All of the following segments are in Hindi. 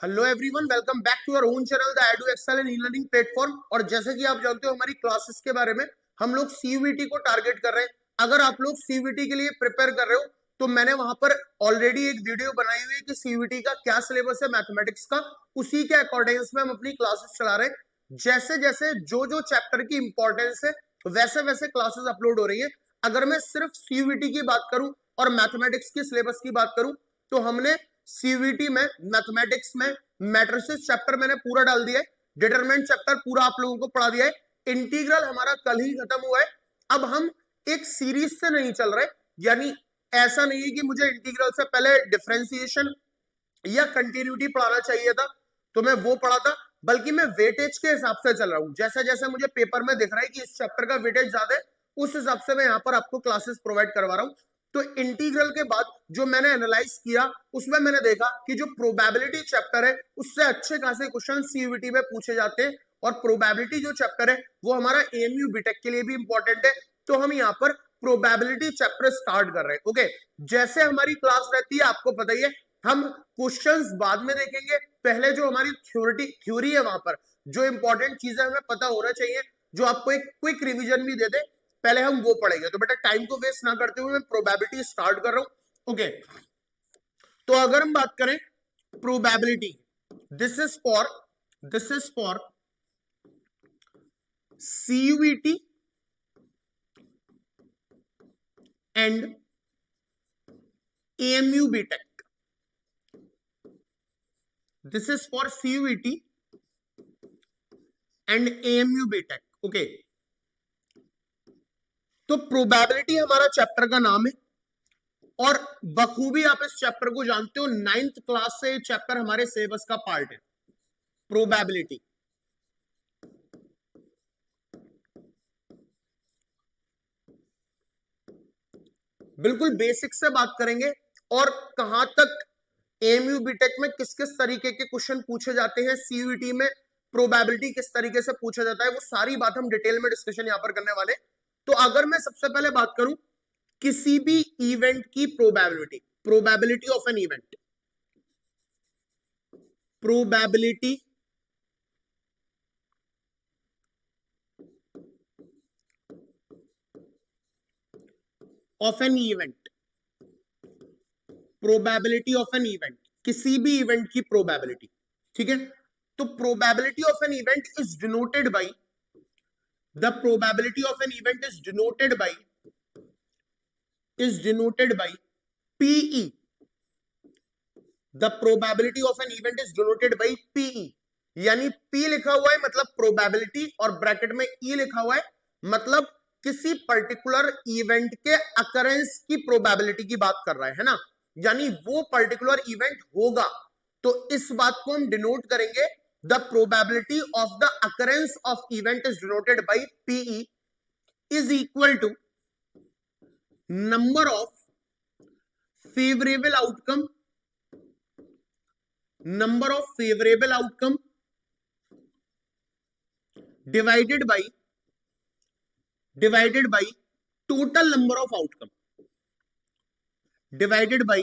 Hello everyone, welcome back to your own channel the Edu Excel and e learning platform. और जैसे कि आप जानते हो हमारी क्लासेस के बारे में, हम लोग सीयूईटी को टारगेट कर रहे हैं। अगर आप लोग सीयूईटी के लिए प्रिपेयर कर रहे हो तो मैंने वहां पर ऑलरेडी एक वीडियो बनाई हुई है कि सीयूईटी का क्या सिलेबस है मैथमेटिक्स का। उसी के अकॉर्डिंग्स में हम अपनी क्लासेस चला रहे हैं। जैसे जैसे जो चैप्टर की इंपॉर्टेंस है वैसे वैसे क्लासेस अपलोड हो रही है। अगर मैं सिर्फ सीयूईटी की बात करूं और मैथमेटिक्स के सिलेबस की बात करूं तो हमने सीवीटी में मैथमेटिक्स में मैट्रिसेस चैप्टर मैंने पूरा डाल दिया है। डिटरमिनेंट चैप्टर पूरा आप लोगों को पढ़ा दिया है। इंटीग्रल हमारा कल ही खत्म हुआ है। अब हम एक सीरीज से नहीं चल रहे, यानी ऐसा नहीं है कि मुझे इंटीग्रल से पहले डिफरेंशिएशन या कंटिन्यूटी पढ़ाना चाहिए था तो मैं वो पढ़ा था, बल्कि मैं वेटेज के हिसाब से चल रहा हूं। जैसे जैसे मुझे पेपर में दिख रहा है कि इस चैप्टर का वेटेज ज्यादा है, उस हिसाब से मैं यहाँ पर आपको क्लासेस प्रोवाइड करवा रहा हूं। तो इंटीग्रल के बाद जो मैंने एनालाइज किया उसमें मैंने देखा कि जो प्रोबेबिलिटी चैप्टर है उससे अच्छे खासे क्वेश्चन सीयूईटी में पूछे जाते हैं। और प्रोबेबिलिटी जो चैप्टर है वो हमारा एएमयू बीटेक के लिए भी इंपॉर्टेंट है। तो हम यहाँ पर प्रोबेबिलिटी चैप्टर स्टार्ट कर रहे हैं। ओके, जैसे हमारी क्लास रहती है आपको पता ही है, हम क्वेश्चंस बाद में देखेंगे। पहले जो हमारी थ्योरी है वहां पर जो इंपॉर्टेंट चीजें हमें पता होना चाहिए, जो आपको एक क्विक रिवीजन भी दे दे, पहले हम वो पढ़ेंगे। तो बेटा टाइम को वेस्ट ना करते हुए मैं प्रोबेबिलिटी स्टार्ट कर रहा हूं। ओके, तो अगर हम बात करें probability, this is for CUET and AMU BTech. This is for CUET and AMU BTech. Okay, तो प्रोबेबिलिटी हमारा चैप्टर का नाम है और बखूबी आप इस चैप्टर को जानते हो। 9th क्लास से चैप्टर हमारे सिलेबस का पार्ट है प्रोबेबिलिटी। बिल्कुल बेसिक से बात करेंगे और कहां तक एएमयू बीटेक में किस किस तरीके के क्वेश्चन पूछे जाते हैं, सीयूईटी में प्रोबेबिलिटी किस तरीके से पूछा जाता है, वो सारी बात हम डिटेल में डिस्कशन यहां पर करने वाले। तो अगर मैं सबसे पहले बात करूं किसी भी इवेंट की probability, probability of an event, probability of an event, probability of an event, किसी भी इवेंट की प्रोबेबिलिटी। ठीक है, तो probability of an event is denoted bye, the probability of an event is denoted by PE। The probability of an event is denoted by PE, यानी P लिखा हुआ है मतलब प्रोबेबिलिटी और ब्रैकेट में E लिखा हुआ है मतलब किसी पर्टिकुलर इवेंट के अकरेंस की प्रोबेबिलिटी की बात कर रहा है ना, यानी वो पर्टिकुलर इवेंट होगा। तो इस बात को हम डिनोट करेंगे, the probability of the occurrence of event is denoted by PE is equal to number of favourable outcome, number of favorable outcome divided by total number of outcome, divided by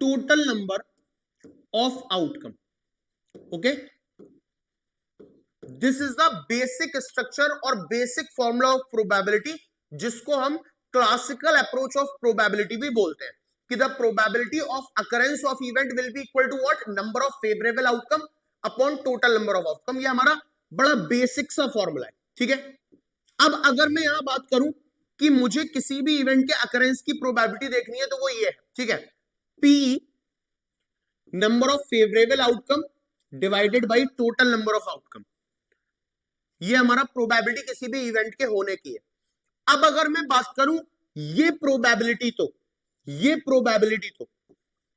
total number of outcome. Okay, this is the basic structure और basic formula of probability, जिसको हम classical approach of probability भी बोलते हैं कि the probability of occurrence of event will be equal to what, number of favorable outcome upon total number of outcome। ये हमारा बड़ा बेसिक सा फॉर्मूला है। ठीक है, अब अगर मैं यहां बात करूं कि मुझे किसी भी इवेंट के अकरेंस की प्रोबेबिलिटी देखनी है तो वो ये है। ठीक है, PE number of favourable outcome divided by total number of outcome, ये हमारा प्रोबेबिलिटी किसी भी इवेंट के होने की है। अब अगर मैं बात करूं ये प्रोबेबिलिटी तो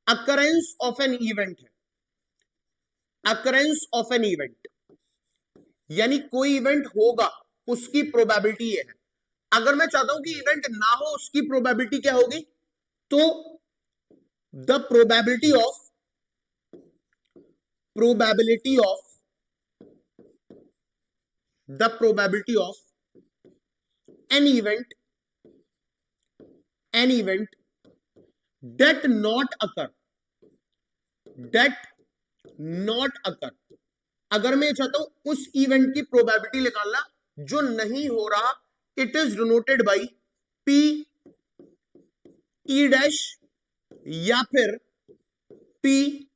अकरेंस ऑफ एन इवेंट है, अकरेंस ऑफ एन इवेंट यानी कोई इवेंट होगा उसकी प्रोबेबिलिटी ये है। अगर मैं चाहता हूं कि इवेंट ना हो उसकी प्रोबेबिलिटी क्या होगी, तो the probability of an event that not occur, that not occur. अगर मैं चाहता हूं उस इवेंट की प्रोबेबिलिटी निकालना जो नहीं हो रहा, it is denoted by P E dash या फिर पी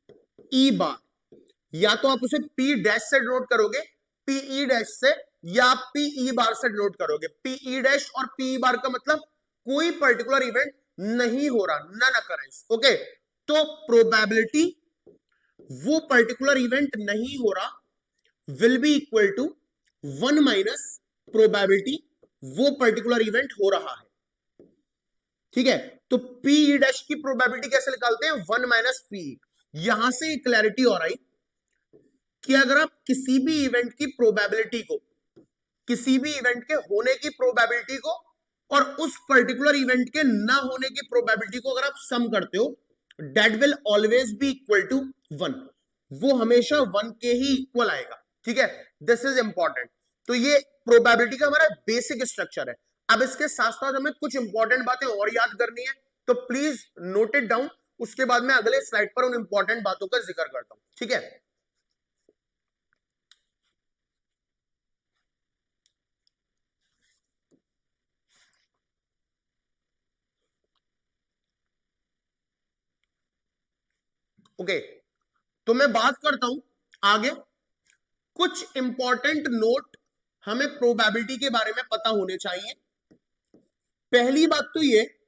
ई बार। या तो आप उसे पी डैश से डिनोट करोगे, पीई डैश से, या पीई बार से डिनोट करोगे। पीई डैश और पीई बार का मतलब कोई पर्टिकुलर इवेंट नहीं हो रहा, नन अकरेंस। ओके, तो प्रोबेबिलिटी वो पर्टिकुलर इवेंट नहीं हो रहा will be equal to 1 minus probability वो पर्टिकुलर इवेंट हो रहा है। ठीक है, तो पीई डैश की प्रोबेबिलिटी कैसे निकालते हैं? 1 माइनस पीई। यहां से क्लैरिटी और आई कि अगर आप किसी भी इवेंट की प्रोबेबिलिटी को, किसी भी इवेंट के होने की प्रोबेबिलिटी को और उस पर्टिकुलर इवेंट के ना होने की प्रोबेबिलिटी को अगर आप सम करते हो, that will always be equal to 1। वो हमेशा 1 के ही इक्वल आएगा। ठीक है, दिस इज इंपॉर्टेंट। तो ये प्रोबेबिलिटी का हमारा बेसिक स्ट्रक्चर है। अब इसके साथ साथ हमें कुछ इंपॉर्टेंट बातें और याद करनी है, तो प्लीज नोट इट डाउन। उसके बाद मैं अगले स्लाइड पर उन इंपॉर्टेंट बातों का जिक्र करता हूं। ठीक है, ओके, तो मैं बात करता हूं आगे। कुछ इंपॉर्टेंट नोट हमें प्रोबेबिलिटी के बारे में पता होने चाहिए। पहली बात तो ये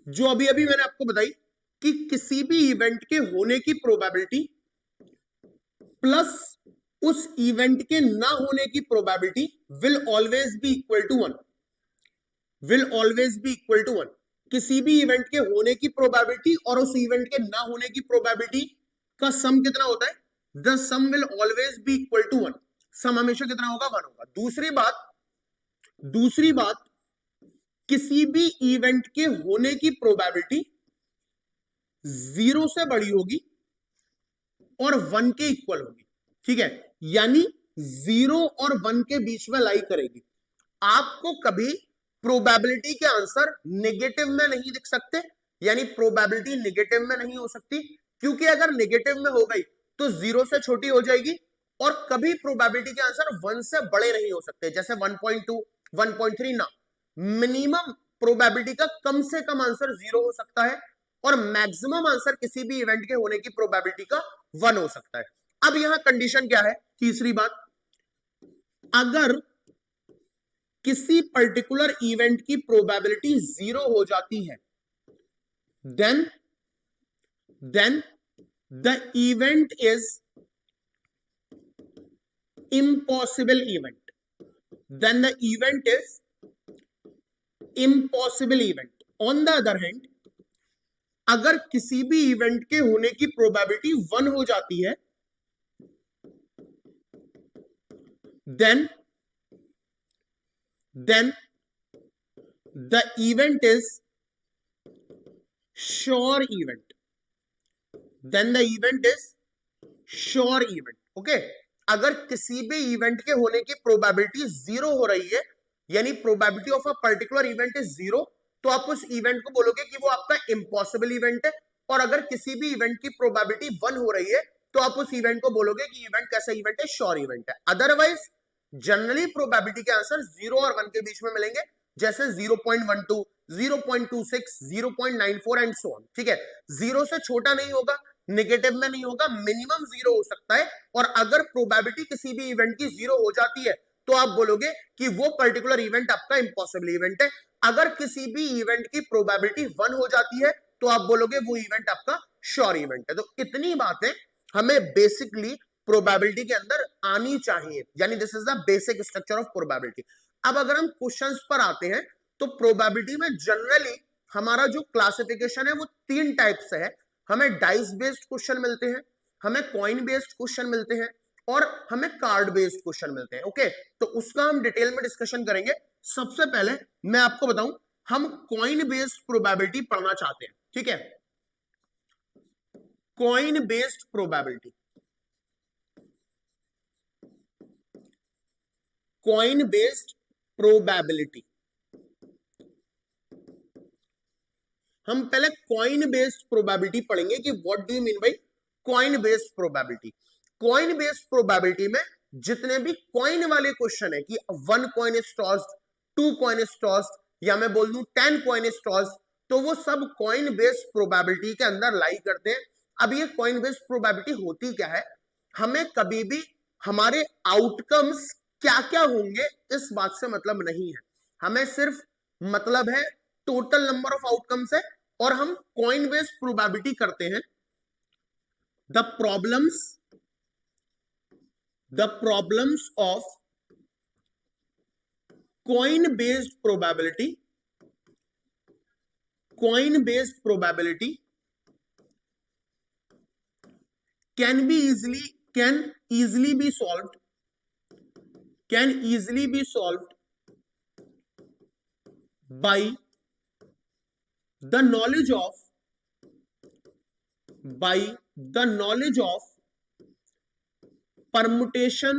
जो अभी अभी मैंने आपको बताई कि किसी भी इवेंट के होने की प्रोबेबिलिटी प्लस उस इवेंट के ना होने की probability will always be equal to 1। Will always be equal to 1। किसी भी इवेंट के होने की प्रोबेबिलिटी और उस इवेंट के ना होने की प्रोबेबिलिटी का सम कितना होता है? The sum will always be equal to 1। Sum हमेशा कितना होगा? 1 होगा। दूसरी बात, किसी भी इवेंट के होने की प्रोबेबिलिटी 0 से बड़ी होगी और 1 के इक्वल होगी। ठीक है, यानी 0 और 1 के बीच में लाई करेगी। आपको कभी प्रोबेबिलिटी के आंसर नेगेटिव में नहीं दिख सकते, यानी प्रोबेबिलिटी नेगेटिव में नहीं हो सकती, क्योंकि अगर नेगेटिव में हो गई तो 0 से छोटी हो जाएगी। और कभी प्रोबेबिलिटी के आंसर 1 से बड़े नहीं हो सकते, जैसे 1.2 1.3 ना। मिनिमम प्रोबेबिलिटी का कम से कम आंसर 0 हो सकता है और मैक्सिमम आंसर किसी भी इवेंट के होने की प्रोबेबिलिटी का 1 हो सकता है। अब यहां कंडीशन क्या है? तीसरी बात, अगर किसी पर्टिकुलर इवेंट की प्रोबेबिलिटी 0 हो जाती है, then the event is impossible event. Then the event is impossible event. On the other hand, अगर किसी भी इवेंट के होने की प्रोबेबिलिटी 1 हो जाती है, then the event is sure event. Then the event is sure event. Okay, अगर किसी भी इवेंट के होने की प्रोबेबिलिटी 0 हो रही है, यानी probability of a particular event is 0, तो आप उस इवेंट को बोलोगे कि वो आपका इम्पॉसिबल इवेंट है। और अगर किसी भी इवेंट की प्रोबेबिलिटी 1 हो रही है, तो आप उस इवेंट को बोलोगे कि इवेंट कैसा इवेंट है? श्योर इवेंट है। अदरवाइज जनरली प्रोबेबिलिटी के आंसर 0 और 1 के बीच में मिलेंगे, जैसे 0.12 0.26 0.94 एंड सो ऑन। ठीक है, 0 से छोटा नहीं होगा, नेगेटिव में नहीं होगा, मिनिमम 0 हो सकता है। और अगर प्रोबेबिलिटी किसी भी इवेंट की 0 हो जाती है, तो आप बोलोगे कि वो पर्टिकुलर इवेंट आपका इम्पॉसिबल इवेंट है। अगर किसी भी इवेंट की प्रोबेबिलिटी 1 हो जाती है, तो आप बोलोगे वो इवेंट आपका श्योर इवेंट है। तो इतनी बातें हमें बेसिकली प्रोबेबिलिटी के अंदर आनी चाहिए, यानी this is the basic structure of probability. अब अगर हम क्वेश्चंस पर आते हैं, तो प्रोबेबिलिटी में जनरली हमारा जो क्लासिफिकेशन है वो 3 टाइप से है। हमें डाइस बेस्ड क्वेश्चन मिलते हैं, हमें कॉइन बेस्ड क्वेश्चन मिलते हैं, और हमें कार्ड बेस्ड क्वेश्चन मिलते हैं। ओके, तो उसका हम डिटेल में डिस्कशन करेंगे। सबसे पहले मैं आपको बताऊं, हम कॉइन बेस्ड प्रोबेबिलिटी पढ़ना चाहते हैं। ठीक है, coin based probability, coin based probability. हम पहले कॉइन बेस्ड प्रोबेबिलिटी पढ़ेंगे कि what do you mean by coin based probability. Coin based probability में जितने भी कॉइन वाले क्वेश्चन है कि 1 coin is tossed, 2 coin is tossed, या मैं बोल दूं 10 कॉइन इज टॉस्ड, तो वो सब कॉइन बेस्ड प्रोबेबिलिटी के अंदर लाई करते हैं। अब ये कॉइन बेस्ड प्रोबेबिलिटी होती क्या है, हमें कभी भी हमारे आउटकम्स क्या क्या होंगे इस बात से मतलब नहीं है, हमें सिर्फ मतलब है टोटल नंबर ऑफ आउटकम्स है, और हम कॉइन बेस्ड प्रोबेबिलिटी करते हैं। The problems of coin based probability can easily be solved by the knowledge of permutation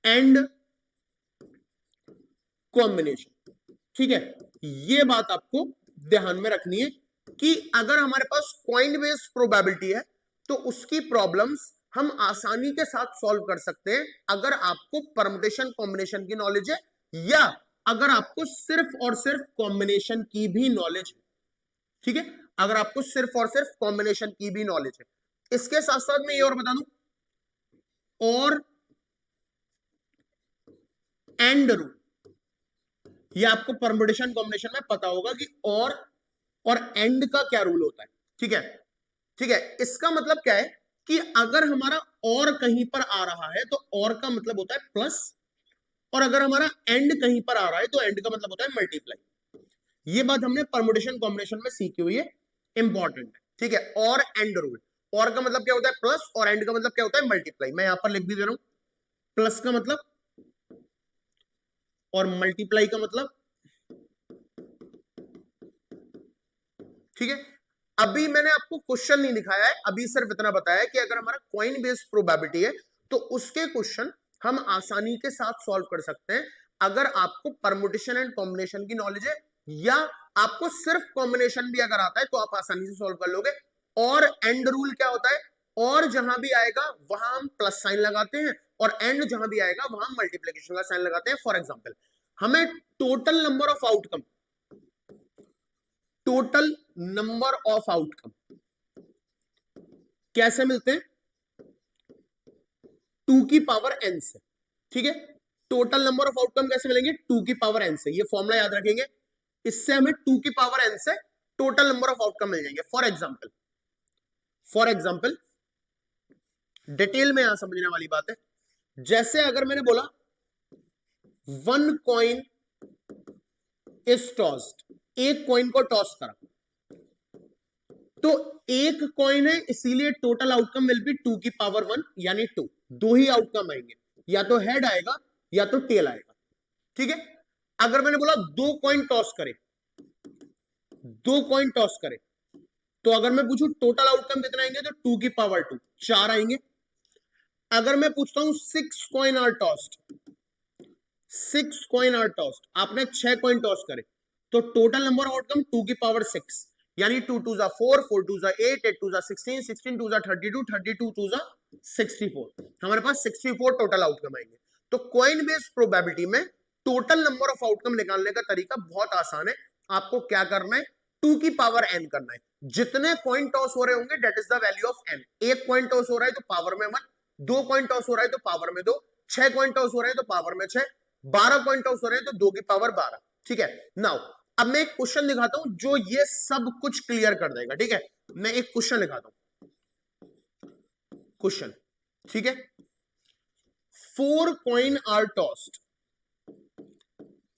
and combination. ठीक है, ये बात आपको ध्यान में रखनी है कि अगर हमारे पास कॉइन बेस्ड प्रोबेबिलिटी है तो उसकी प्रॉब्लम्स हम आसानी के साथ सॉल्व कर सकते हैं अगर आपको परमुटेशन कॉम्बिनेशन की नॉलेज है, या अगर आपको सिर्फ और सिर्फ कॉम्बिनेशन की भी नॉलेज है। ठीक है, अगर आपको सिर्फ और सिर्फ कॉम्बिनेशन की भी नॉलेज है। इसके साथ साथ मैं ये और बता दूं, और एंड रूल, ये आपको परमुटेशन कॉम्बिनेशन में पता होगा कि और एंड का क्या रूल होता है। ठीक है, ठीक है, इसका मतलब क्या है कि अगर हमारा और कहीं पर आ रहा है तो और का मतलब होता है प्लस, और अगर हमारा एंड कहीं पर आ रहा है तो एंड का मतलब होता है मल्टीप्लाई। ये बात हमने परमुटेशन कॉम्बिनेशन में सीखी हुई है, इंपॉर्टेंट है। ठीक है, और एंड रूल, और का मतलब क्या होता है प्लस, और एंड का मतलब क्या होता है मल्टीप्लाई। मैं यहां पर लिख भी दे रहा हूं, प्लस का मतलब और मल्टीप्लाई का मतलब। ठीक है, अभी मैंने आपको क्वेश्चन नहीं दिखाया है, अभी सिर्फ इतना बताया कि अगर हमारा कॉइन बेस्ड प्रोबेबिलिटी है तो उसके क्वेश्चन हम आसानी के साथ सॉल्व कर सकते हैं अगर आपको परमुटेशन एंड कॉम्बिनेशन की नॉलेज है, या आपको सिर्फ कॉम्बिनेशन भी अगर आता है तो आप आसानी से सॉल्व कर लोगे। और एंड रूल क्या होता है, और जहां भी आएगा वहां हम प्लस साइन लगाते हैं, और एंड जहां भी आएगा वहां मल्टीप्लीकेशन का साइन लगाते हैं। फॉर एग्जाम्पल, हमें टोटल नंबर ऑफ आउटकम कैसे मिलते हैं, 2 की पावर n से। ठीक है, टोटल नंबर ऑफ आउटकम कैसे मिलेंगे, 2 की पावर n से। ये फॉर्मूला याद रखेंगे, इससे हमें 2 की पावर n से टोटल नंबर ऑफ आउटकम मिल जाएंगे। फॉर एग्जाम्पल डिटेल में यहां समझने वाली बात है, जैसे अगर मैंने बोला 1 कॉइन इज टॉस्ड, एक कॉइन को टॉस करा, तो एक कॉइन है इसीलिए टोटल आउटकम विल बी 2 की पावर 1 यानी 2। दो ही आउटकम आएंगे, या तो हेड आएगा या तो टेल आएगा। ठीक है, अगर मैंने बोला 2 कॉइन टॉस करे, तो अगर मैं पूछूं टोटल आउटकम कितना आएंगे, तो 2 की पावर 2 4 आएंगे। अगर मैं पूछता हूं 6 कॉइन आर टॉस्ड, आपने 6 कॉइन टॉस करे, तो टोटल नंबर ऑफ आउटकम 2 की पावर 6 यानी 2 2 जा 4, 4 2 जा 8, 8 2 जा 16, 16 2 जा 32, 32 2 जा 64। हमारे पास 64 टोटल आउटकम आएंगे। तो कॉइन बेस्ड प्रोबेबिलिटी में टोटल नंबर ऑफ आउटकम निकालने का तरीका बहुत आसान है। आपको क्या करना है, 2 की पावर n करना है। जितने कॉइन टॉस हो रहे होंगे that is the value of n। एक कॉइन टॉस हो रहा है तो पावर में 1, 2 कॉइन टॉस हो रहा है तो पावर में 2, 6 कॉइन टॉस हो रहे हैं तो पावर में 6, 12 कॉइन टॉस हो रहे हैं तो 2 की पावर 12। ठीक है, नाउ अब मैं एक क्वेश्चन दिखाता हूं जो ये सब कुछ क्लियर कर देगा। ठीक है, मैं एक क्वेश्चन दिखाता हूं, क्वेश्चन। ठीक है, 4 coin are tossed,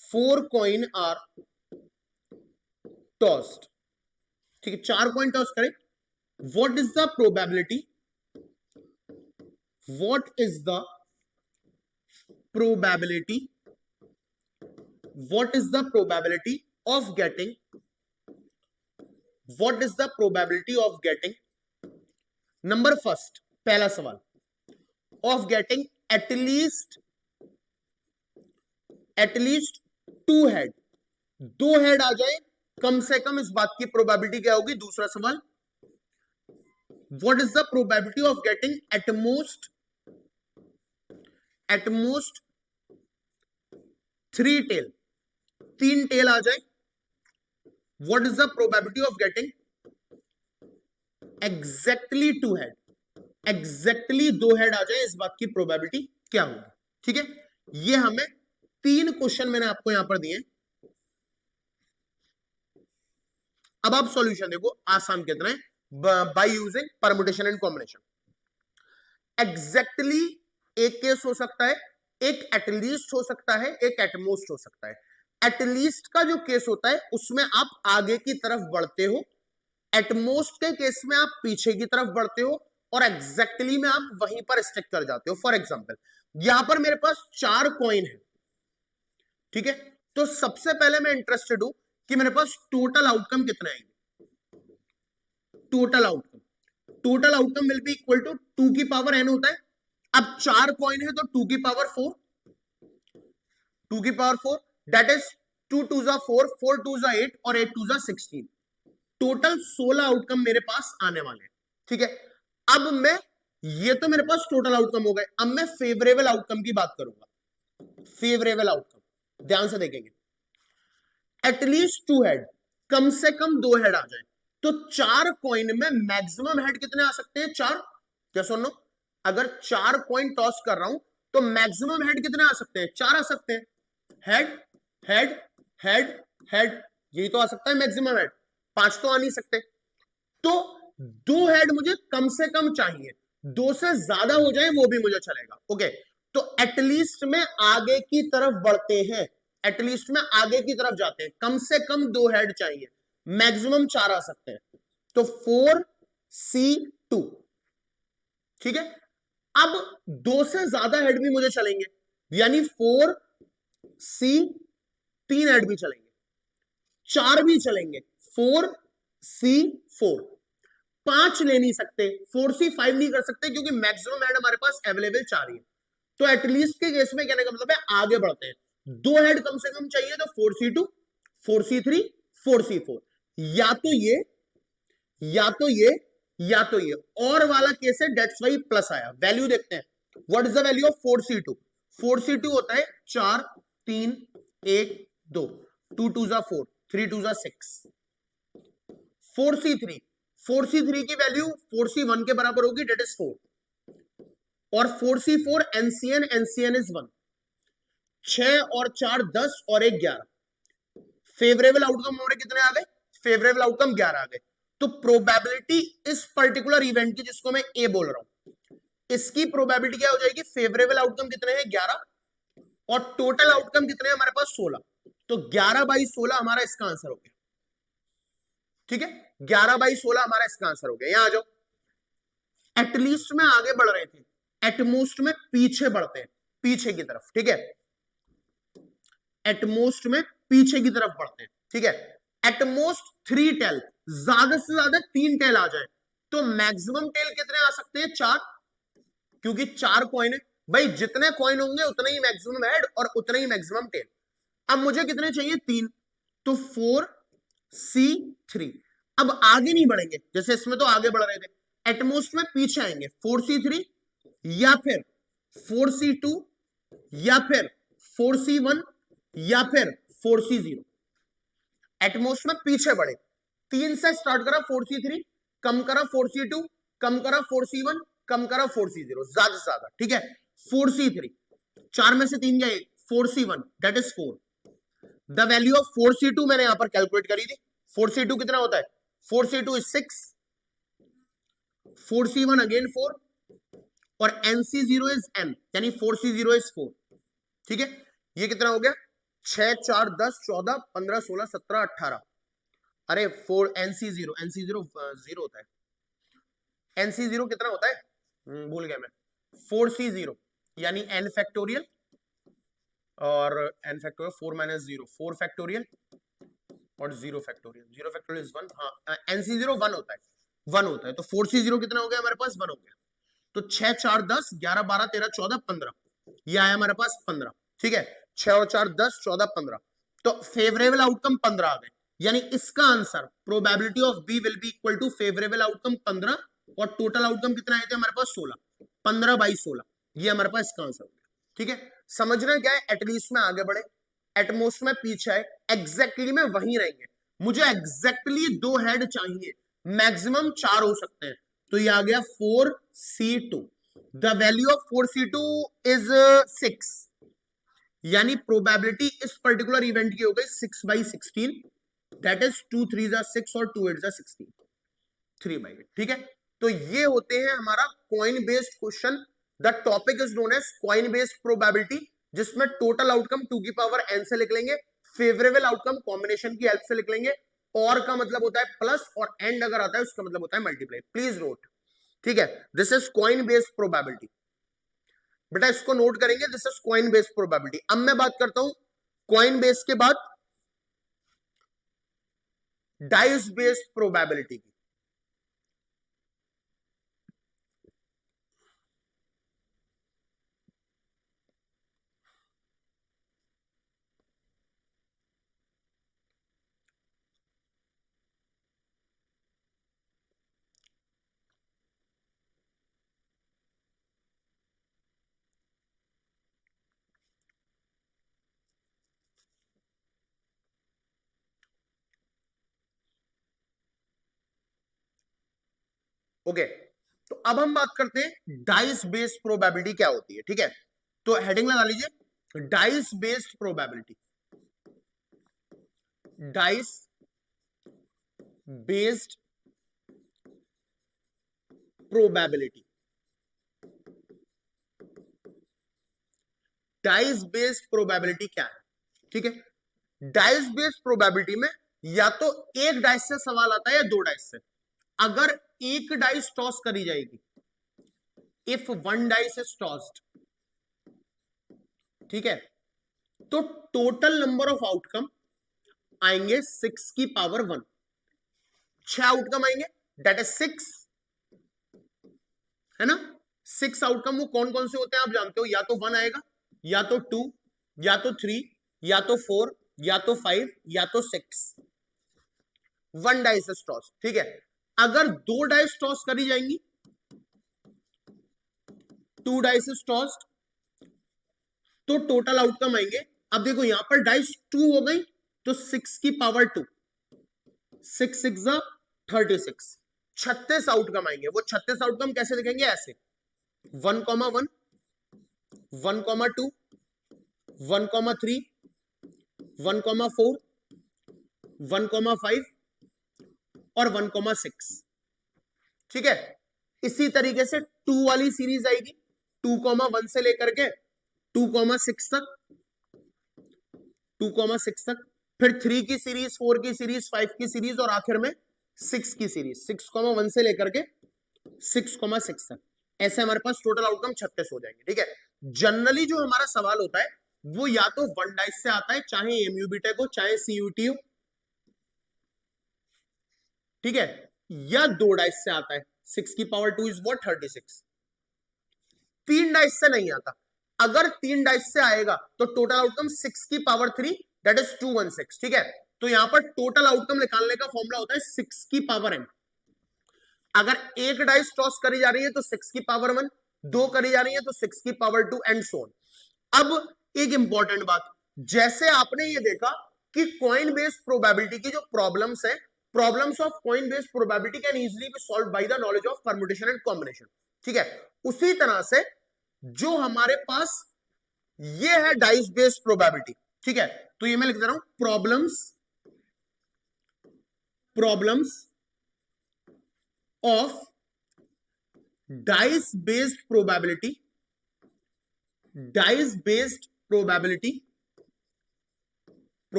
4 coin are tossed. ठीक है, 4 कॉइन टॉस करें, what is the probability, what is the probability, what is the probability of getting, what is the probability of getting, number first पहला सवाल, of getting at least 2 head, 2 head आ जाए कम से कम इस बात की प्रोबेबिलिटी क्या होगी? दूसरा सवाल, what is the probability of getting at most 3 tail, 3 tail आ जाए, what is the probability of getting exactly 2 head, exactly 2 head आ जाए, इस बात की प्रोबेबिलिटी क्या होगी? ठीक है, ये हमें 3 क्वेश्चन मैंने आपको यहां पर दिए। अब आप सॉल्यूशन देखो, आसान कितना है, by using permutation and combination. Exactly एक केस हो सकता है, एक एटलीस्ट हो सकता है, एक एटमोस्ट हो सकता है। एटलीस्ट का जो केस होता है उसमें आप आगे की तरफ बढ़ते हो, एटमोस्ट के केस में आप पीछे की तरफ बढ़ते हो, और एग्जैक्टली में आप वहीं पर स्टिक कर जाते हो। फॉर एग्जाम्पल, यहां पर मेरे पास 4 कॉइन है, ठीक है, तो सबसे पहले मैं इंटरेस्टेड हूं कि मेरे पास टोटल आउटकम कितने आएंगे। Total outcome will be equal to 2 की पावर n होता है। अब 4 कॉइन है तो 2 की पावर 4, 2 की पावर 4, दैट इज 2 2 जा 4, 4 2 जा 8 और 8 2 जा 16। टोटल 16 आउटकम मेरे पास आने वाले हैं, ठीक है। अब मैं, ये तो मेरे पास टोटल आउटकम हो गए, अब मैं फेवरेबल आउटकम की बात करूंगा। फेवरेबल आउटकम ध्यान से देखेंगे, एटलीस्ट 2 हेड, कम से कम 2 हेड आ जाए, तो 4 कॉइन में मैक्सिमम हेड कितने आ सकते हैं? 4। क्या सुनो, अगर 4 कॉइन टॉस कर रहा हूं तो मैक्सिमम हेड कितने आ सकते हैं? 4 आ सकते हैं। हेड हेड हेड हेड, यही तो आ सकता है मैक्सिमम हेड, 5 तो आ नहीं सकते। तो 2 हेड मुझे कम से कम चाहिए, 2 से ज्यादा हो जाए वो भी मुझे चलेगा। ओके, तो एटलीस्ट में आगे की तरफ बढ़ते हैं, एटलीस्ट में आगे की तरफ जाते हैं, कम से कम 2 हेड चाहिए, मैक्सिमम 4 आ सकते हैं, तो 4C2, ठीक है। अब 2 से ज्यादा हेड भी मुझे चलेंगे, यानी 4C, 3 हेड भी चलेंगे, 4 भी चलेंगे, 4C4, 5 ले नहीं सकते, 4C5 नहीं कर सकते, क्योंकि मैक्सिमम हेड हमारे पास अवेलेबल 4 ही है। तो एटलीस्ट के केस में कहने का मतलब है आगे बढ़ते हैं, 2 हेड कम से कम चाहिए, तो 4C2, 4C3, 4C4, या तो ये या तो ये या तो ये, और वाला केस है, डेट्स वाई प्लस आया। वैल्यू देखते हैं, what is the value of 4C2? 4C2 होता है 4 3 1 2, 2 2 जा 4, 3 2 जा 6। 4C3, 4C3 की वैल्यू 4C1 के बराबर होगी, डेट इज 4, और 4C4 एनसीएन इज 1। 6 और 4 10 और 1 11, फेवरेबल आउटकम हमारे कितने आ गए? फेवरेबल आउटकम 11 आ गए। तो प्रोबेबिलिटी इस पर्टिकुलर इवेंट की, जिसको मैं ए बोल रहा हूं, इसकी प्रोबेबिलिटी क्या हो जाएगी? फेवरेबल आउटकम कितने हैं? 11, और टोटल आउटकम कितने हैं हमारे पास? 16। तो 11/16 हमारा इसका आंसर हो गया, ठीक है, 11/16 हमारा इसका आंसर हो गया। यहां आ जाओ, एटलीस्ट में आगे बढ़ रहे थे, एटमोस्ट में पीछे बढ़ते हैं, पीछे की तरफ, ठीक है, एटमोस्ट में पीछे की तरफ बढ़ते हैं, ठीक है। एटमोस्ट 3 टेल, ज्यादा से ज्यादा 3 टेल आ जाए, तो मैक्सिमम टेल कितने आ सकते हैं? 4, क्योंकि 4 कॉइन है भाई, जितने कॉइन होंगे उतने ही मैक्सिमम हेड और उतने ही मैक्सिमम टेल। अब मुझे कितने चाहिए? 3, तो 4C3। अब आगे नहीं बढ़ेंगे, जैसे इसमें तो आगे बढ़ रहे थे, एटमोस्ट में पीछे आएंगे, 4C3 या फिर 4C2 या फिर 4C1 या फिर 4C0। एटमोस्ट में पीछे बढ़े, 3 से स्टार्ट करा 4C3, कम करा 4C2, कम करा 4C1, कम करा 4C0, ज्यादा से ज्यादा, ठीक है। 4C3, 4 में से 3 गए, 4C1 that is 4। The value of 4C2 मैंने यहां पर कैलकुलेट करी थी, 4C2 कितना होता है? 4C2 इज 6, 4C1 अगेन 4, और NC0 इज n, यानी 4C0 इज 4, ठीक है। ये कितना हो गया? 6 4 10 14 15 16 17 18, अरे 4 NC0 0 होता है, NC0 कितना होता है? भूल गया मैं, 4C0 यानी n फैक्टोरियल, और n फैक्टोरियल 4 - 0 4 फैक्टोरियल और 0 फैक्टोरियल, 0 फैक्टोरियल इज 1। हाँ, NC0 1 होता है, 1 होता है, तो 4C0 कितना हो गया हमारे पास? 1 हो गया। तो 6 4 10 11 12 13 14 15, ये आया हमारे पास 15, ठीक है। 6 और 4 10 14 15, तो फेवरेबल आउटकम 15 आ गए। यानी इसका answer probability of B will be equal to favourable outcome 15 और टोटल आउटकम कितना आए थे हमारे पास 16, 15/16, ये हमारे पास इसका आंसर हो गया। ठीक है, समझना क्या है, एटलीस्ट में आगे बढ़े, एटमोस्ट में पीछे है, एग्जैक्टली में वहीं रहेंगे, मुझे एग्जैक्टली 2 हेड चाहिए, मैक्सिमम 4 हो सकते हैं, तो ये आ गया 4C2, the value of 4C2 is 6, यानी प्रोबेबिलिटी इस पर्टिकुलर इवेंट की हो गई 6/16, दैट इज 2 3 6 और 2 8 16, 3/8। ठीक है, तो ये होते हैं हमारा coin based question. The topic is known as coin based probability, जिसमें टोटल आउटकम 2 की पावर n से लिख लेंगे, फेवरेबल आउटकम कॉम्बिनेशन की हेल्प से लिख लेंगे, और का मतलब होता है प्लस, और एंड अगर आता है उसका मतलब होता है मल्टीप्लाई, प्लीज नोट। ठीक है, this is coin based probability, बेटा इसको नोट करेंगे, this is coin based probability. अब मैं बात करता हूं कॉइन बेस्ड के बाद डाइस बेस्ड प्रोबेबिलिटी की। ओके, तो अब हम बात करते हैं डाइस बेस्ड प्रोबेबिलिटी क्या होती है। ठीक है, तो हेडिंग लगा लीजिए dice based probability, dice based probability, dice based probability क्या है। ठीक है, डाइस बेस्ड प्रोबेबिलिटी में या तो एक डाइस से सवाल आता है या 2 डाइस से। अगर एक डाइस टॉस करी जाएगी, इफ 1 डाइस इज टॉस्ड, ठीक है, तो टोटल नंबर ऑफ आउटकम आएंगे 6 की पावर 1, 6 आउटकम आएंगे, दैट इज 6, है ना। 6 आउटकम वो कौन कौन से होते हैं आप जानते हो, या तो 1 आएगा, या तो 2, या तो 3, या तो 4, या तो 5, या तो 6, 1 डाइस इज टॉस। ठीक है, अगर 2 डाइस टॉस करी जाएंगी, 2 डाइस इज टॉस्ड, तो टोटल आउटकम आएंगे। अब देखो यहां पर डाइस 2 हो गई, तो 6 की पावर 2, 6 6 36, 36 आउटकम आएंगे। वो 36 आउटकम कैसे दिखेंगे, ऐसे 1,1, 1,2, 1,3, 1,4, 1,5 और 1,6। ठीक है, इसी तरीके से 2 वाली सीरीज आएगी, 2,1 से लेकर के 2,6 तक, 2,6 तक, फिर 3 की सीरीज, 4 की सीरीज, 5 की सीरीज, और आखिर में 6 की सीरीज, 6,1 से लेकर के 6,6 तक। ऐसे हमारे पास टोटल आउटकम 36 हो जाएंगे। ठीक है, जनरली जो हमारा सवाल होता है वो या तो 1 डाइस से आता है, चाहे एमयू बीटेक हो चाहे सीयूटी हो, ठीक है, या 2 डाइस से आता है, 6 की पावर 2 इज व्हाट 36। 3 डाइस से नहीं आता, अगर 3 डाइस से आएगा तो टोटल आउटकम 6 की पावर 3, दैट इज 216। ठीक है, तो यहां पर टोटल आउटकम निकालने का फॉर्मूला होता है 6 की पावर n। अगर एक डाइस टॉस करी जा रही है तो 6 की पावर 1, 2 करी जा रही है तो 6 की पावर 2 एंड सो ऑन। अब एक इंपॉर्टेंट बात, जैसे आपने ये देखा कि कॉइन बेस्ड प्रोबेबिलिटी की जो प्रॉब्लम्स है, problems of coin based probability can easily B solved by the knowledge of permutation and combination. ठीक है, उसी तरह से जो हमारे पास ये है डाइस बेस्ड प्रोबेबिलिटी। ठीक है, तो ये मैं लिख दे रहा हूं problems of dice based probability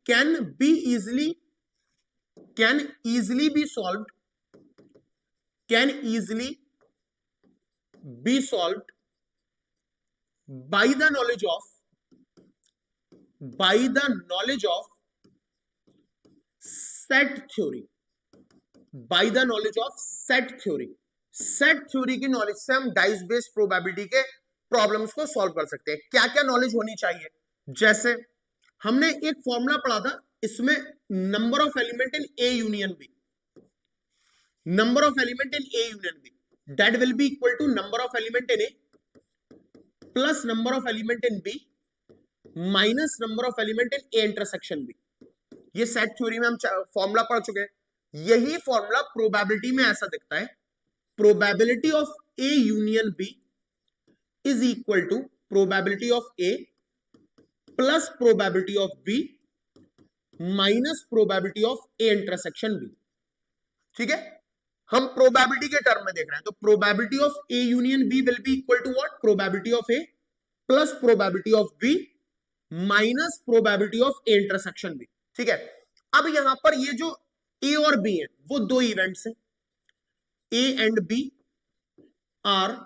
can easily be solved by the knowledge of set theory, by the knowledge of set theory. Set theory की नॉलेज से हम डाइस बेस्ड प्रोबेबिलिटी के प्रॉब्लम्स को सॉल्व कर सकते हैं। क्या क्या नॉलेज होनी चाहिए, जैसे हमने एक फॉर्मूला पढ़ा था इसमें number of element in A union B, number of element in A union B, that will be equal to number of element in A plus number of element in B minus number of element in A intersection B. ये सेट थ्योरी में हम फॉर्मूला पढ़ चुके हैं। यही फॉर्मूला प्रोबेबिलिटी में ऐसा दिखता है, probability of A union B is equal to probability of A plus probability of B minus probability of A intersection B. ठीक है, हम प्रोबेबिलिटी के टर्म में देख रहे हैं, तो probability of A union B will be equal to what, probability of A plus probability of B minus probability of A intersection B. ठीक है, अब यहां पर ये जो ए और बी है वो दो इवेंट्स हैं, A and B are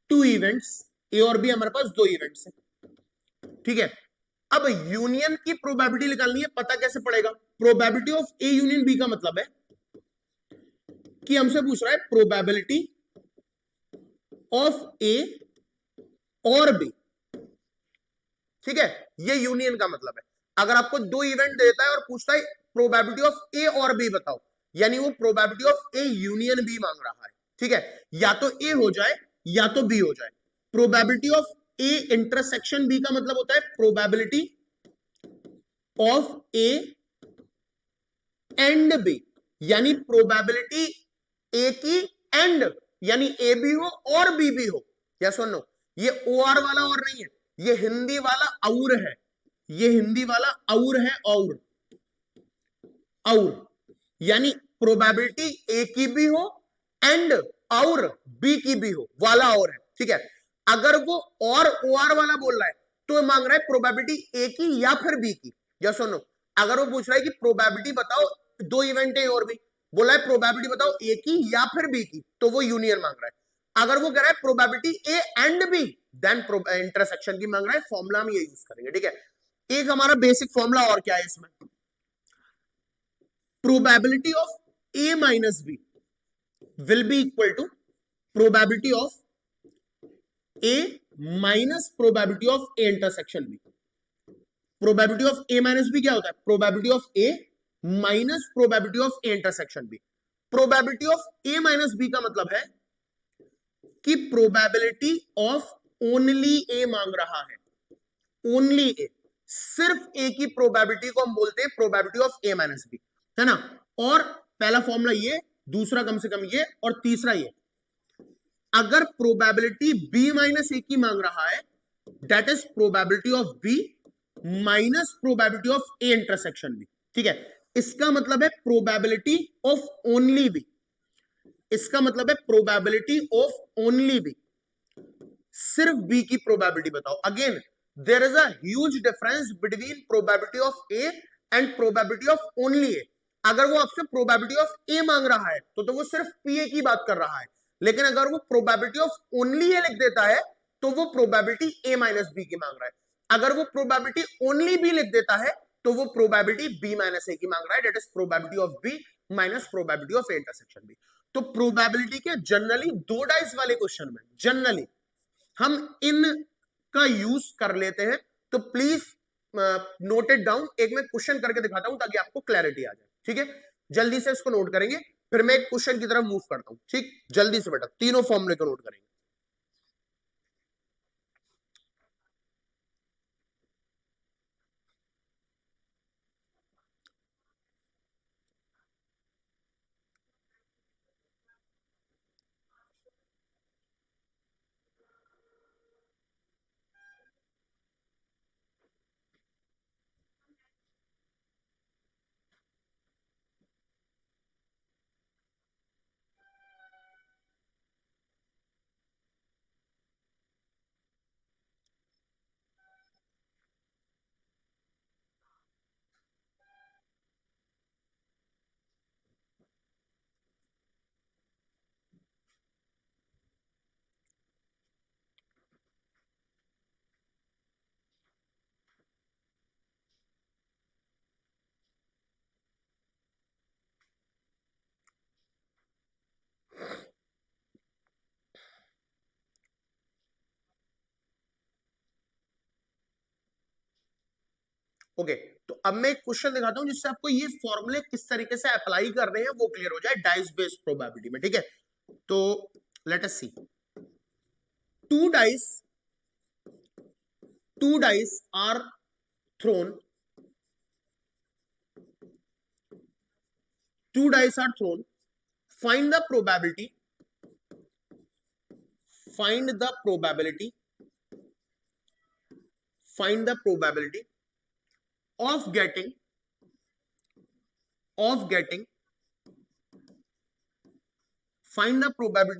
two events, A और बी हमारे पास दो इवेंट्स हैं। ठीक है, अब यूनियन की प्रोबेबिलिटी निकालनी है, पता कैसे पड़ेगा? Probability of A union B का मतलब है कि हमसे पूछ रहा है प्रोबेबिलिटी ऑफ ए और बी। ठीक है, ये यूनियन का मतलब है। अगर आपको दो इवेंट देता है और पूछता है प्रोबेबिलिटी ऑफ ए और बी बताओ, यानी वो probability of A union B मांग रहा है। ठीक है, या तो ए हो जाए या तो बी हो जाए। Probability of A intersection B का मतलब होता है probability of A and B, यानी प्रोबेबिलिटी ए की एंड, यानी ए भी हो और बी भी हो। या सुनो, ये ओ आर वाला और नहीं है, ये हिंदी वाला और है, ये हिंदी वाला और है, और यानी प्रोबेबिलिटी ए की भी हो एंड और बी की भी हो वाला और है। ठीक है, अगर वो और ओ आर वाला बोल रहा है तो मांग रहा है प्रोबेबिलिटी ए की या फिर बी की। या सुनो, अगर वो पूछ रहा है कि प्रोबेबिलिटी बताओ, दो इवेंट है और भी, बोला है प्रोबेबिलिटी बताओ ए की या फिर बी की, तो वो यूनियन मांग रहा है। अगर वो कह रहा है probability A and B, then intersection की मांग रहा है। फॉर्मूला हम ये यूज करेंगे। ठीक है, एक हमारा बेसिक फॉर्मूला और क्या है इसमें, probability of A minus B will be equal to probability of A minus probability of A intersection B. Probability of A minus B क्या होता है? Probability of A minus probability of A intersection B. Probability of A minus B का मतलब है कि प्रोबेबिलिटी ऑफ ओनली ए मांग रहा है, ओनली ए, सिर्फ ए की प्रोबेबिलिटी को हम बोलते हैं probability of A minus B, है ना। और पहला फॉर्मूला ये, दूसरा कम से कम ये, और तीसरा ये, अगर प्रोबेबिलिटी बी माइनस ए की मांग रहा है, that is probability of B minus probability of A intersection B. ठीक है, इसका मतलब है प्रोबेबिलिटी ऑफ ओनली बी, इसका मतलब है प्रोबेबिलिटी ऑफ ओनली बी, सिर्फ बी की प्रोबेबिलिटी बताओ। Again there is a huge difference between probability of A and probability of only A. अगर वो आपसे प्रोबेबिलिटी ऑफ ए मांग रहा है तो वो सिर्फ पी ए की बात कर रहा है, लेकिन अगर वो प्रोबेबिलिटी ऑफ ओनली ए लिख देता है तो वो प्रोबेबिलिटी ए माइनस बी की मांग रहा है। अगर वो प्रोबेबिलिटी ओनली बी लिख देता है तो वो प्रोबेबिलिटी बी माइनस ए की मांग रहा है, that is probability of B minus probability of A intersection B. तो प्रोबेबिलिटी के जनरली दो डाइस वाले क्वेश्चन में जनरली हम इन का यूज कर लेते हैं। तो प्लीज नोट इट डाउन, एक मैं क्वेश्चन करके दिखाता हूं ताकि आपको क्लैरिटी आ जाए। ठीक है, जल्दी से इसको नोट करेंगे, फिर मैं एक क्वेश्चन की तरफ मूव करता हूं। ठीक, जल्दी से बेटा तीनों फॉर्मूले को नोट करेंगे। ओके, तो अब मैं एक क्वेश्चन दिखाता हूं जिससे आपको ये फॉर्मूले किस तरीके से अप्लाई कर रहे हैं वो क्लियर हो जाए डाइस बेस्ड प्रोबेबिलिटी में, ठीक है। तो let us see, two dice are thrown, find the probability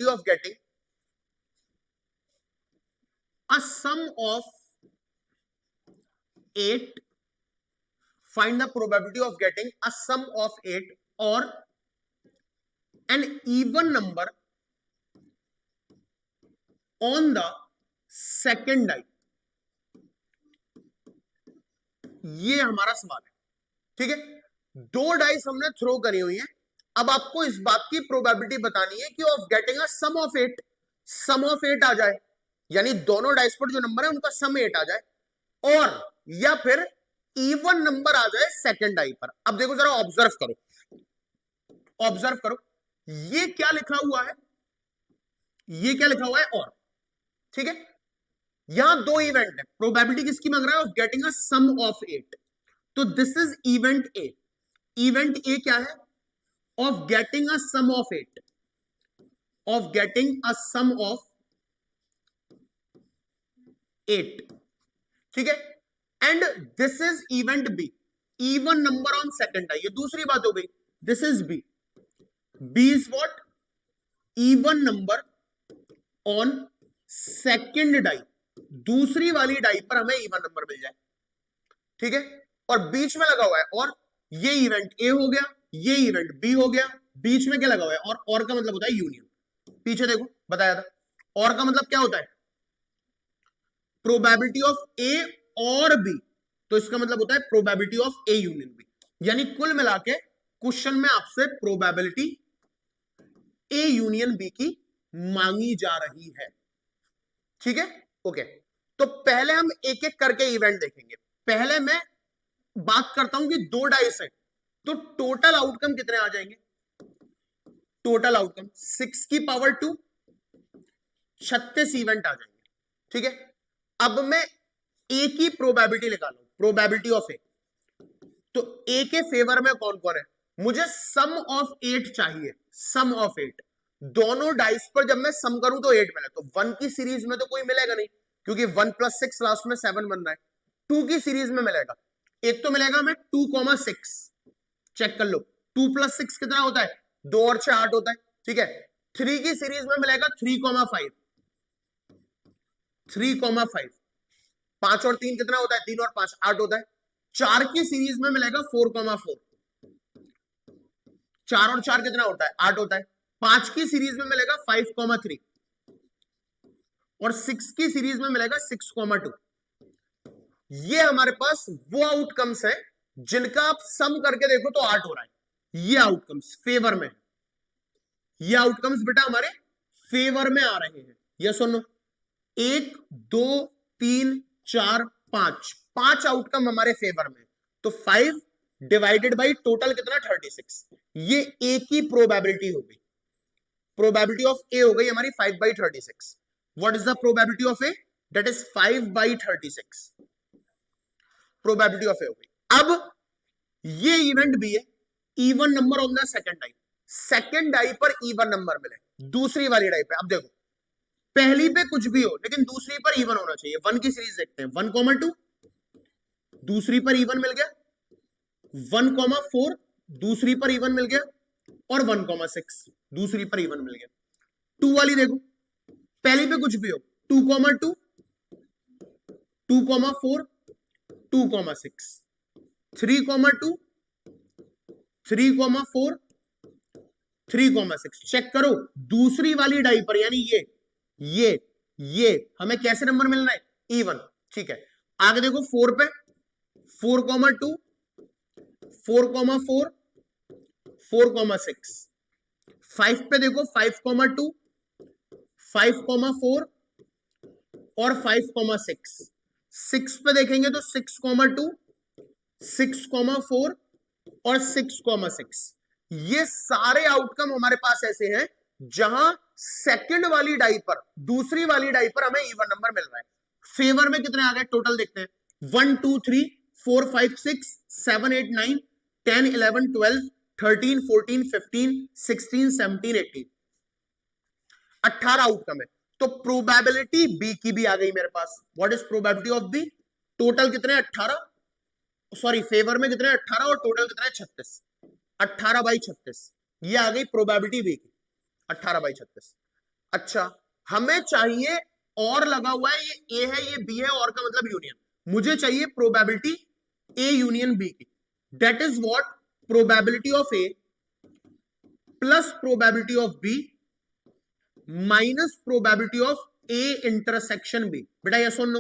of getting a sum of 8, find the probability of getting a sum of 8 or an even number on the second die. ये हमारा सवाल है, ठीक है। दो डाइस हमने थ्रो करी हुई है, अब आपको इस बात की प्रोबेबिलिटी बतानी है कि of getting a sum of 8, sum of 8 आ जाए, यानी दोनों डाइस पर जो नंबर है उनका सम 8 आ जाए, और या फिर इवन नंबर आ जाए सेकंड डाई पर। अब देखो जरा ऑब्जर्व करो, ये क्या लिखा हुआ है, ये क्या लिखा हुआ है और, ठीक है। यहां दो इवेंट है, प्रोबेबिलिटी किसकी मांग रहा है, of getting a sum of 8, तो this is event A. Event A क्या है, of getting a sum of 8, of getting a sum of 8, ठीक है। And this is event B, even number on second die, ये दूसरी बात हो गई। This is B, B is what, even number on second die, दूसरी वाली डाई पर हमें इवन नंबर मिल जाए, ठीक है। और बीच में लगा हुआ है और, ये इवेंट ए हो गया, ये इवेंट बी हो गया, बीच में क्या लगा हुआ है और का मतलब होता है यूनियन। पीछे देखो बताया था, और का मतलब क्या होता है, प्रोबेबिलिटी ऑफ ए और बी, तो इसका मतलब होता है probability of A union B. यानी कुल मिला के क्वेश्चन में आपसे प्रोबेबिलिटी ए यूनियन बी की मांगी जा रही है, ठीक है। ओके, तो पहले हम एक एक करके इवेंट देखेंगे। पहले मैं बात करता हूं कि दो डाइस है, तो टोटल आउटकम कितने आ जाएंगे, टोटल आउटकम 6 की पावर 2, 36 इवेंट आ जाएंगे, ठीक है। अब मैं ए की प्रोबेबिलिटी निकालू, प्रोबेबिलिटी ऑफ ए, तो ए के फेवर में कौन कौन है, मुझे सम ऑफ 8 चाहिए, सम ऑफ 8। दोनों डाइस पर जब मैं सम करूं तो 8 मिले, तो 1 की सीरीज में तो कोई मिलेगा नहीं, क्योंकि 1 + 6 लास्ट में 7 बन रहा है। 2 की सीरीज में मिलेगा, एक तो मिलेगा हमें 2,6, चेक कर लो 2 + 6 कितना होता है, 2 और 6 8 होता है, ठीक है। 3 की सीरीज में मिलेगा 3,5, 3,5, 5 और 3 कितना होता है, 3 और 5 8 होता है। 4 की सीरीज में मिलेगा 4,4, 4 और 4 कितना होता है, 8 होता है। 5 की सीरीज में मिलेगा 5,3 और 6 की सीरीज में मिलेगा 6,2। ये हमारे पास वो आउटकम्स है जिनका आप सम करके देखो तो 8 हो रहा है, ये आउटकम्स फेवर में, ये आउटकम्स बेटा हमारे फेवर में आ रहे हैं, ये सुनो, 1 2 3 4 5, 5 आउटकम हमारे फेवर में, तो 5 डिवाइडेड बाई टोटल कितना 36, ये ए की प्रोबेबिलिटी हो गई, प्रोबेबिलिटी ऑफ ए हो गई हमारी 5/36। What is the probability of A, that is 5/36, probability of A हो गई। अब ये इवेंट भी है, even number on the second die, second die पर इवन नंबर मिले, दूसरी वाली डाई पे। अब देखो पहली पे कुछ भी हो लेकिन दूसरी पर इवन होना चाहिए। 1 की सीरीज देखते हैं, 1,2 दूसरी पर इवन मिल गया, 1,4 दूसरी पर इवन मिल गया, और 1,6 दूसरी पर इवन मिल गया। 2 वाली देखो, पहली पे कुछ भी हो, 2,2 2,4 2,6, 3,2 3,4 3,6, चेक करो दूसरी वाली डाई पर, यानी ये हमें कैसे नंबर मिलना है, इवन, ठीक है। आगे देखो 4 पे 4,2 4,4 4,6, 5 पे देखो 5,2 5,4 और 5,6, 6 पे देखेंगे तो 6,2 6,4 और 6,6। ये सारे आउटकम हमारे पास ऐसे हैं जहां सेकंड वाली डाई पर, दूसरी वाली डाई पर हमें इवन नंबर मिल रहा है। फेवर में कितने आ गए टोटल देखते हैं, 1 2 3 4 5 6 7 8 9 10 11 12 13 14 15 16 17 18, 18 आउटकम है। तो प्रोबेबिलिटी बी की भी आ गई मेरे पास। What is probability of B? Total कितने 18, सॉरी फेवर में कितने 18 और टोटल कितने 36, 18/36। ये आ गई प्रोबेबिलिटी बी की, 18/36। अच्छा, हमें चाहिए, और लगा हुआ है, ये ए है ये बी है, और का मतलब यूनियन। मुझे चाहिए प्रोबेबिलिटी ए यूनियन बी की। That is what probability of A plus probability of B minus probability of A intersection B. बेटा ये सुन लो,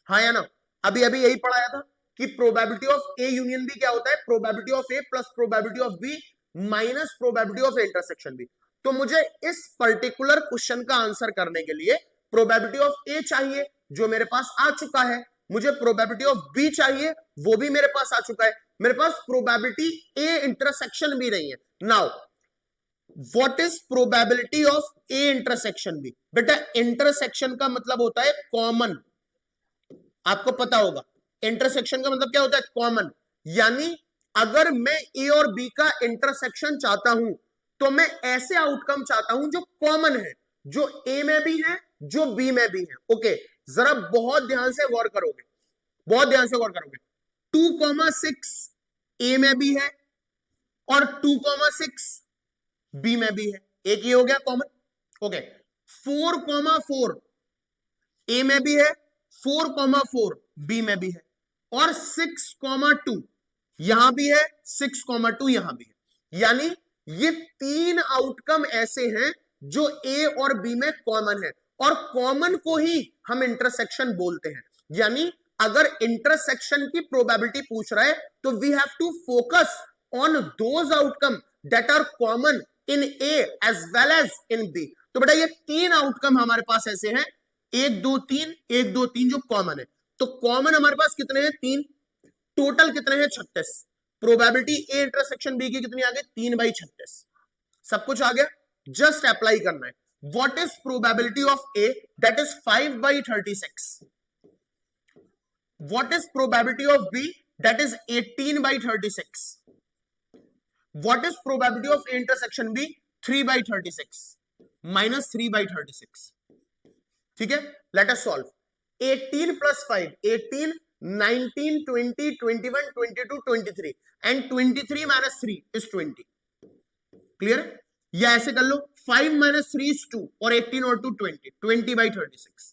हाँ या ना? अभी अभी यही पढ़ाया था कि probability of A union B क्या होता है, probability of A plus probability of B minus probability of A intersection B. तो मुझे इस पर्टिकुलर क्वेश्चन का आंसर करने के लिए प्रोबेबिलिटी ऑफ ए चाहिए, जो मेरे पास आ चुका है। मुझे प्रोबेबिलिटी ऑफ बी चाहिए, वो भी मेरे पास आ चुका है। मेरे पास प्रोबेबिलिटी ए इंटरसेक्शन भी नहीं है। Now what is probability of A intersection B? बेटा इंटरसेक्शन का मतलब होता है कॉमन, आपको पता होगा इंटरसेक्शन का मतलब क्या होता है, कॉमन। यानी अगर मैं ए और बी का इंटरसेक्शन चाहता हूं तो मैं ऐसे आउटकम चाहता हूं जो कॉमन है, जो ए में भी है, जो बी में भी है। ओके, जरा बहुत ध्यान से गौर करोगे, बहुत ध्यान से गौर करोगे। 2,6 ए में भी है और 2,6 बी में भी है, एक ये हो गया कॉमन। ओके, 4,4 ए में भी है, 4,4 बी में भी है, और 6,2 यहां भी है, 6,2 यहां भी है। यानी ये तीन आउटकम ऐसे हैं जो ए और बी में कॉमन है, और कॉमन को ही हम इंटरसेक्शन बोलते हैं। यानी अगर इंटरसेक्शन की प्रोबेबिलिटी पूछ रहा है तो we have to focus on those outcome that are common in A as well as in B. तो बेटा ये तीन आउटकम हमारे पास ऐसे हैं, 1 2 3 1 2 3 जो कॉमन है। तो कॉमन हमारे पास कितने हैं, 3। टोटल कितने हैं, 36। प्रोबेबिलिटी ए इंटरसेक्शन बी की कितनी आ गई, 3/36। सब कुछ आ गया, जस्ट अप्लाई करना है। What is probability of A? That is 5/36। What is probability of B? That is 18/36। What is probability of A intersection B? 3/36 minus 3/36। ठीक है, let us solve. 18 plus 5, 18 19 20 21 22 23 and 23 minus 3 is 20। Clear? या ऐसे कर लो, 5 माइनस 3 इज 2 और 18 और 2 20, 20/36।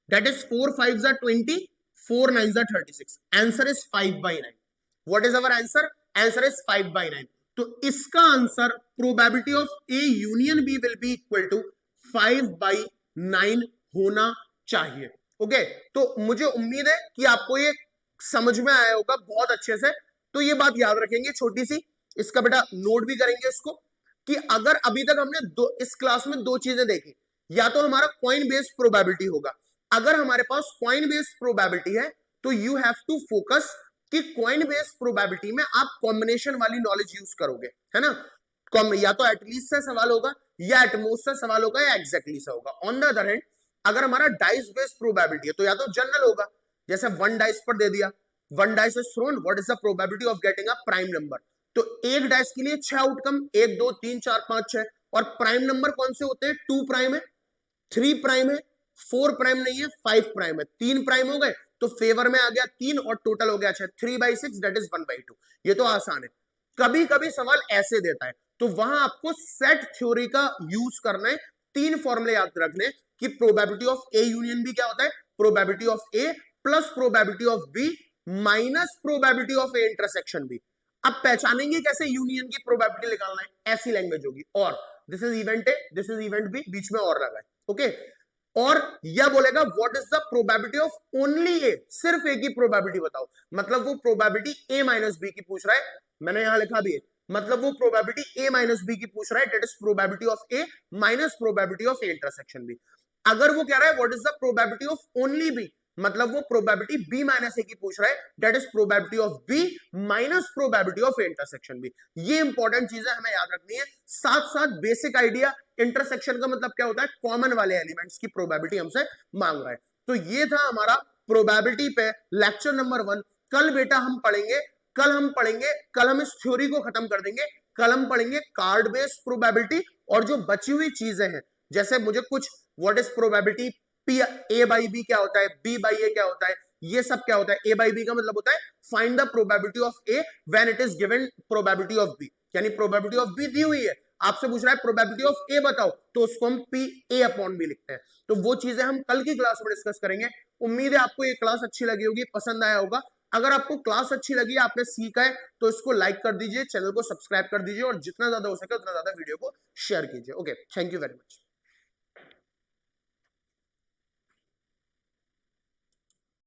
That is 4 5 are 20, 4 9 are 36। Answer is 5/9। What is our answer? Answer is 5/9। तो इसका answer probability of A union B will be equal to 5/9 होना चाहिए। ओके, तो मुझे उम्मीद है कि आपको ये समझ में आया होगा बहुत अच्छे से। तो ये बात याद रखेंगे छोटी सी, इसका बेटा नोट भी करेंगे इसको, कि अगर अभी तक हमने इस क्लास में दो चीजें देखी, या तो हमारा कॉइन बेस्ड प्रोबेबिलिटी होगा। अगर हमारे पास कॉइन बेस्ड प्रोबेबिलिटी है तो यू हैव टू फोकस कि कॉइन बेस्ड प्रोबेबिलिटी में आप कॉम्बिनेशन वाली नॉलेज यूज करोगे, है ना? या तो एटलीस्ट से सवाल होगा, या एटमोस्ट से सवाल होगा, या एग्जैक्टली से होगा। ऑन द अदर हैंड अगर हमारा डाइस बेस्ड प्रोबेबिलिटी है तो या तो जनरल होगा, जैसे 1 डाइस पर दे दिया, 1 dice is throne, what is the probability of getting a prime number? तो एक डाइस के लिए 6 आउटकम, 1 2 3 4 5 6। और प्राइम नंबर कौन से होते हैं? 2 प्राइम है, 3 प्राइम है, 4 प्राइम नहीं है, 5 प्राइम है। 3 प्राइम हो गए तो फेवर में आ गया 3 और टोटल हो गया 6, 3/6 दैट इज 1/2। ये तो आसान है। कभी कभी सवाल ऐसे देता है तो वहां आपको सेट थ्योरी का यूज करना है। 3 फॉर्मूले याद रखने कि probability of A union B क्या होता है, probability of A plus probability of B minus probability of A intersection B. अब पहचानेंगे कैसे यूनियन की प्रोबेबिलिटी निकालना है, ऐसी लैंग्वेज होगी। और this is event A, this is event B, बीच में और लगा है। ओके, और यह बोलेगा what is the probability of only A, सिर्फ ए की प्रोबेबिलिटी बताओ। मतलब वो प्रोबेबिलिटी ए माइनस बी की पूछ रहा है, मैंने यहां लिखा भी है, मतलब वो प्रोबेबिलिटी ए माइनस बी की पूछ रहा है, that is probability of A minus probability of A intersection B. अगर वो कह रहा है what is the probability of only B, मतलब वो प्रोबेबिलिटी बी माइनस ए की पूछ रहा है, that is probability of B minus probability of A intersection B. ये इंपॉर्टेंट चीजें हमें याद रखनी है। साथ साथ बेसिक आइडिया, इंटरसेक्शन का मतलब क्या होता है, कॉमन वाले एलिमेंट्स की प्रोबेबिलिटी हमसे मांग रहा है। तो ये था हमारा प्रोबेबिलिटी पे लेक्चर नंबर 1। कल बेटा हम पढ़ेंगे, कल हम इस थ्योरी को खत्म कर देंगे। कल हम पढ़ेंगे कार्ड बेस्ड प्रोबेबिलिटी, और जो बची हुई चीजें हैं, जैसे मुझे कुछ what is probability P, A by B क्या होता है, बी बाई ए क्या होता है, ये सब क्या होता है। ए बाई बी का मतलब होता है find the probability of A when it is given probability of B, यानी प्रोबेबिलिटी ऑफ बी दी हुई है, आपसे पूछ रहा है प्रोबेबिलिटी ऑफ ए बताओ, तो उसको हम पी ए अपॉन बी लिखते हैं। तो वो चीजें हम कल की क्लास में डिस्कस करेंगे। उम्मीद है आपको ये क्लास अच्छी लगी होगी, पसंद आया होगा। अगर आपको क्लास अच्छी लगी, आपने सीखा है, तो इसको लाइक कर दीजिए, चैनल को सब्सक्राइब कर दीजिए, और जितना ज्यादा हो सके उतना ज्यादा वीडियो को शेयर कीजिए। Okay, thank you very much.